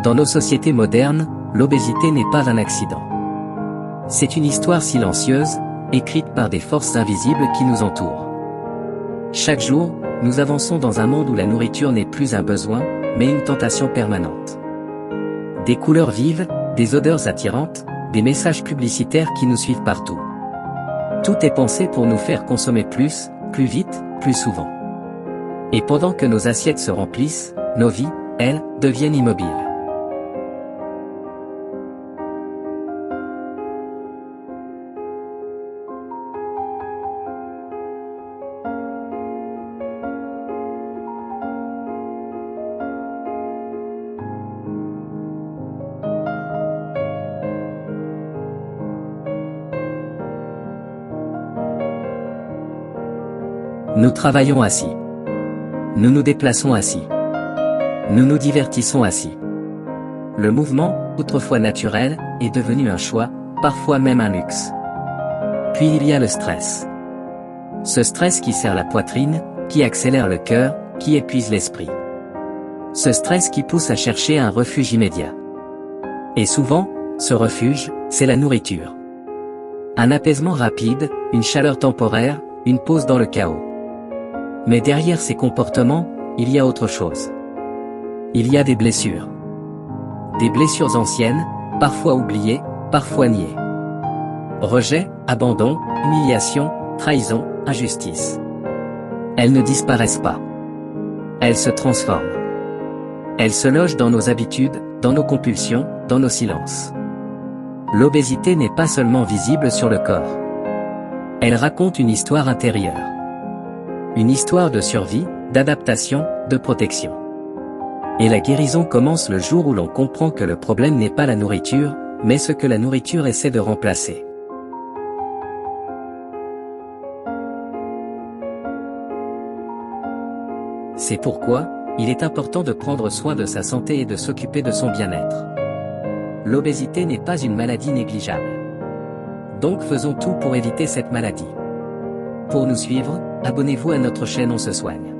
Dans nos sociétés modernes, l'obésité n'est pas un accident. C'est une histoire silencieuse, écrite par des forces invisibles qui nous entourent. Chaque jour, nous avançons dans un monde où la nourriture n'est plus un besoin, mais une tentation permanente. Des couleurs vives, des odeurs attirantes, des messages publicitaires qui nous suivent partout. Tout est pensé pour nous faire consommer plus, plus vite, plus souvent. Et pendant que nos assiettes se remplissent, nos vies, elles, deviennent immobiles. Nous travaillons assis. Nous nous déplaçons assis. Nous nous divertissons assis. Le mouvement, autrefois naturel, est devenu un choix, parfois même un luxe. Puis il y a le stress. Ce stress qui serre la poitrine, qui accélère le cœur, qui épuise l'esprit. Ce stress qui pousse à chercher un refuge immédiat. Et souvent, ce refuge, c'est la nourriture. Un apaisement rapide, une chaleur temporaire, une pause dans le chaos. Mais derrière ces comportements, il y a autre chose. Il y a des blessures. Des blessures anciennes, parfois oubliées, parfois niées. Rejet, abandon, humiliation, trahison, injustice. Elles ne disparaissent pas. Elles se transforment. Elles se logent dans nos habitudes, dans nos compulsions, dans nos silences. L'obésité n'est pas seulement visible sur le corps. Elle raconte une histoire intérieure. Une histoire de survie, d'adaptation, de protection. Et la guérison commence le jour où l'on comprend que le problème n'est pas la nourriture, mais ce que la nourriture essaie de remplacer. C'est pourquoi, il est important de prendre soin de sa santé et de s'occuper de son bien-être. L'obésité n'est pas une maladie négligeable. Donc faisons tout pour éviter cette maladie. Pour nous suivre, abonnez-vous à notre chaîne On se soigne.